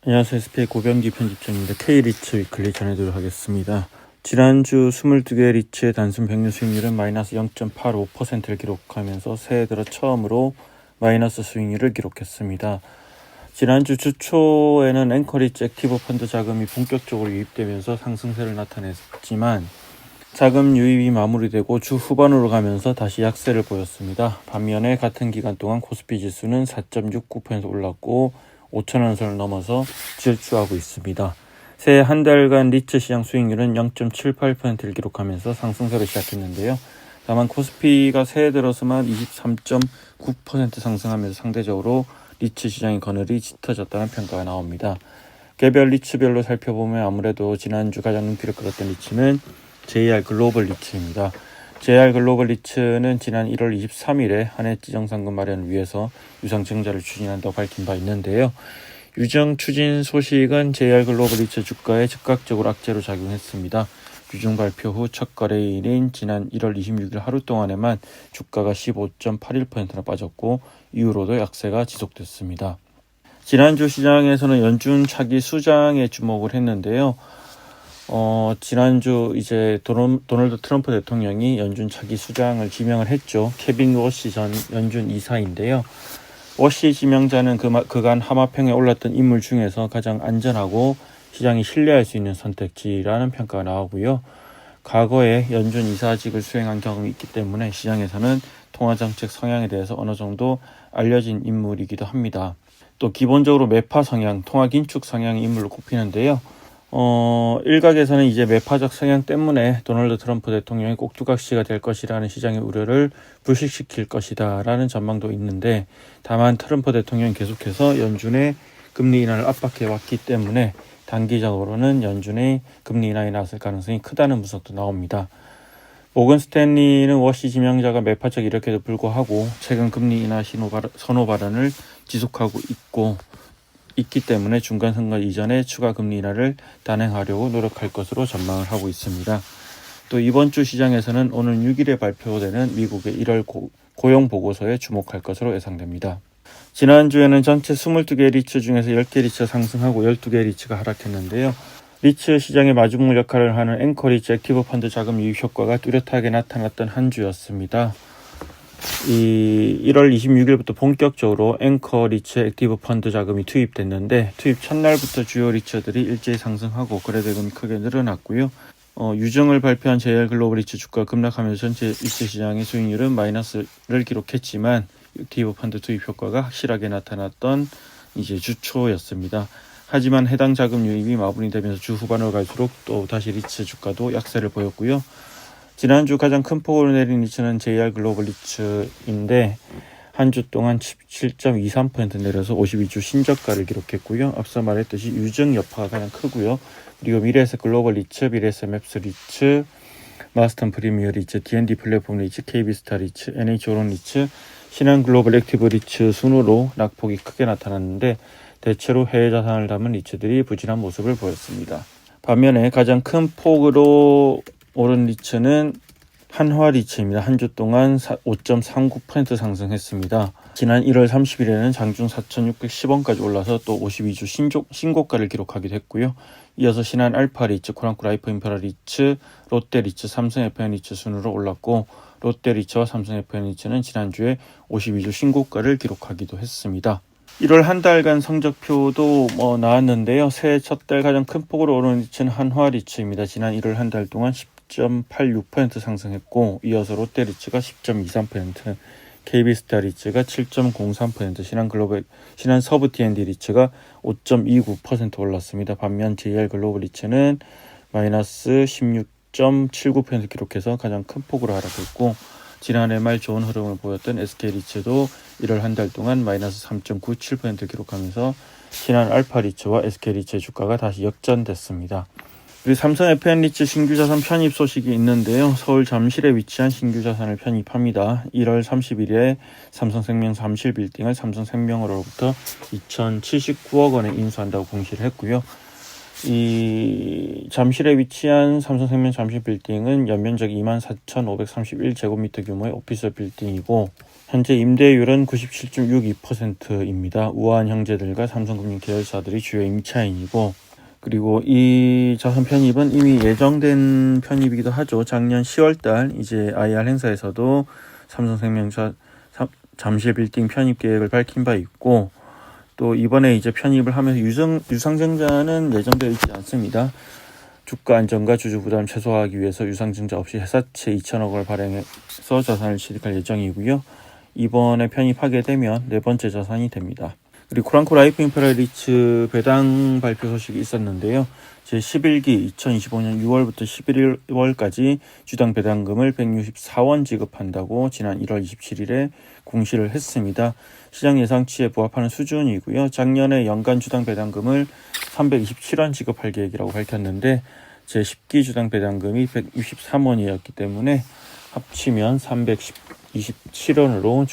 안녕하세요. SP의 고병기 편집장입니다. K리츠 위클리 전해드리도록 하겠습니다. 지난주 22개 리츠의 단순 평균 수익률은 마이너스 0.85%를 기록하면서 새해 들어 처음으로 마이너스 수익률을 기록했습니다. 지난주 주초에는 앵커리츠 액티브 펀드 자금이 본격적으로 유입되면서 상승세를 나타냈지만 자금 유입이 마무리되고 주 후반으로 가면서 다시 약세를 보였습니다. 반면에 같은 기간 동안 코스피 지수는 4.69% 올랐고 5,000원 선을 넘어서 질주하고 있습니다. 새해 한 달간 리츠 시장 수익률은 0.78%를 기록하면서 상승세를 시작했는데요. 다만 코스피가 새해 들어서만 23.9% 상승하면서 상대적으로 리츠 시장의 거늘이 짙어졌다는 평가가 나옵니다. 개별 리츠별로 살펴보면 아무래도 지난주 가장 눈길을 끌었던 리츠는 JR 글로벌 리츠입니다. JR 글로벌 리츠는 지난 1월 23일에 한해 지정상금 마련을 위해서 유상증자를 추진한다고 밝힌 바 있는데요. 유정 추진 소식은 JR 글로벌 리츠 주가에 즉각적으로 악재로 작용했습니다. 유증 발표 후 첫 거래일인 지난 1월 26일 하루 동안에만 주가가 15.81%나 빠졌고 이후로도 약세가 지속됐습니다. 지난주 시장에서는 연준 차기 수장에 주목을 했는데요. 지난주 이제 도널드 트럼프 대통령이 연준 차기 수장을 지명을 했죠. 케빈 워시 전 연준 이사인데요. 워시 지명자는 그간 하마평에 올랐던 인물 중에서 가장 안전하고 시장이 신뢰할 수 있는 선택지라는 평가가 나오고요. 과거에 연준 이사직을 수행한 경험이 있기 때문에 시장에서는 통화정책 성향에 대해서 어느 정도 알려진 인물이기도 합니다. 또 기본적으로 매파 성향, 통화 긴축 성향의 인물로 꼽히는데요. 일각에서는 이제 매파적 성향 때문에 도널드 트럼프 대통령이 꼭두각시가 될 것이라는 시장의 우려를 불식시킬 것이다라는 전망도 있는데, 다만 트럼프 대통령이 계속해서 연준의 금리 인하를 압박해 왔기 때문에 단기적으로는 연준의 금리 인하에 나설 가능성이 크다는 분석도 나옵니다. 모건 스탠리는 워시 지명자가 매파적 이력에도 불구하고 최근 금리 인하 선호 발언을 지속하고 있기 때문에 중간 선거 이전에 추가 금리 인하를 단행하려고 노력할 것으로 전망을 하고 있습니다. 또 이번 주 시장에서는 오늘 6일에 발표되는 미국의 1월 고용 보고서에 주목할 것으로 예상됩니다. 지난주에는 전체 22개 리츠 중에서 10개 리츠가 상승하고 12개 리츠가 하락했는데요. 리츠 시장의 마중물 역할을 하는 앵커리츠 액티브 펀드 자금 유입 효과가 뚜렷하게 나타났던 한 주였습니다. 1월 26일부터 본격적으로 앵커리츠 액티브 펀드 자금이 투입됐는데, 투입 첫날부터 주요 리츠들이 일제히 상승하고 거래 대금이 크게 늘어났고요. 유증을 발표한 JR 글로벌 리츠 주가가 급락하면서 전체 리츠 시장의 수익률은 마이너스를 기록했지만 액티브 펀드 투입 효과가 확실하게 나타났던 이제 주초였습니다. 하지만 해당 자금 유입이 마무리되면서 주 후반으로 갈수록 또 다시 리츠 주가도 약세를 보였고요. 지난주 가장 큰 폭으로 내린 리츠는 JR 글로벌 리츠인데 한 주 동안 17.23% 내려서 52주 신저가를 기록했고요. 앞서 말했듯이 유증 여파가 가장 크고요. 그리고 미래에셋 글로벌 리츠, 미래에셋 맵스 리츠, 마스턴 프리미어 리츠, D&D 플랫폼 리츠, KB스타 리츠, NH오론 리츠, 신한 글로벌 액티브 리츠 순으로 낙폭이 크게 나타났는데, 대체로 해외 자산을 담은 리츠들이 부진한 모습을 보였습니다. 반면에 가장 큰 폭으로 오른 리츠는 한화 리츠입니다. 한 주 동안 5.39% 상승했습니다. 지난 1월 30일에는 장중 4,610원까지 올라서 또 52주 신고가를 기록하기도 했고요. 이어서 신한 알파 리츠, 코랑쿠 라이프 인프라 리츠, 롯데 리츠, 삼성 FN 리츠 순으로 올랐고, 롯데 리츠와 삼성 FN 리츠는 지난주에 52주 신고가를 기록하기도 했습니다. 1월 한 달간 성적표도 나왔는데요. 새해 첫 달 가장 큰 폭으로 오른 리츠는 한화 리츠입니다. 지난 1월 한 달 동안 10.86% 상승했고, 이어서 롯데 리츠가 10.23%, KB스타 리츠가 7.03%, 신한 서부 D&D 리츠가 5.29% 올랐습니다. 반면 JR 글로벌 리츠는 마이너스 16.79% 기록해서 가장 큰 폭으로 하락했고, 지난해 말 좋은 흐름을 보였던 SK리츠도 1월 한 달 동안 마이너스 3.97% 기록하면서 신한 알파리츠와 SK리츠의 주가가 다시 역전됐습니다. 그리고 삼성 FN리츠 신규 자산 편입 소식이 있는데요. 서울 잠실에 위치한 신규 자산을 편입합니다. 1월 30일에 삼성생명 잠실 빌딩을 삼성생명으로부터 2,079억 원에 인수한다고 공시를 했고요. 이 잠실에 위치한 삼성생명 잠실 빌딩은 연면적 24,531제곱미터 규모의 오피스 빌딩이고 현재 임대율은 97.62%입니다. 우아한 형제들과 삼성금융 계열사들이 주요 임차인이고, 그리고 이 자산 편입은 이미 예정된 편입이기도 하죠. 작년 10월달 이제 IR 행사에서도 삼성생명 잠실 빌딩 편입 계획을 밝힌 바 있고, 또 이번에 이제 편입을 하면서 유상증자는 예정되어 있지 않습니다. 주가 안정과 주주 부담 최소화하기 위해서 유상증자 없이 회사채 2천억 원을 발행해서 자산을 취득할 예정이고요. 이번에 편입하게 되면 네 번째 자산이 됩니다. 그리고 코랑코 라이프 인프라 리츠 배당 발표 소식이 있었는데요. 제11기 2025년 6월부터 11월까지 주당 배당금을 164원 지급한다고 지난 1월 27일에 공시를 했습니다. 시장 예상치에 부합하는 수준이고요. 작년에 연간 주당 배당금을 327원 지급할 계획이라고 밝혔는데 제10기 주당 배당금이 163원이었기 때문에 합치면 327원으로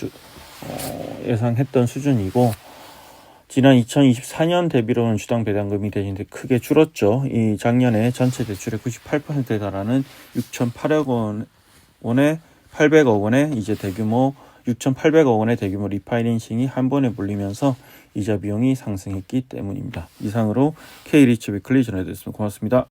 예상했던 수준이고, 지난 2024년 대비로는 주당 배당금이 대신 크게 줄었죠. 이 작년에 전체 대출의 98%에 달하는 800억 원의 이제 대규모 6,800억 원의 대규모 리파이낸싱이 한 번에 몰리면서 이자 비용이 상승했기 때문입니다. 이상으로 K리츠 위클리 전해드렸습니다. 고맙습니다.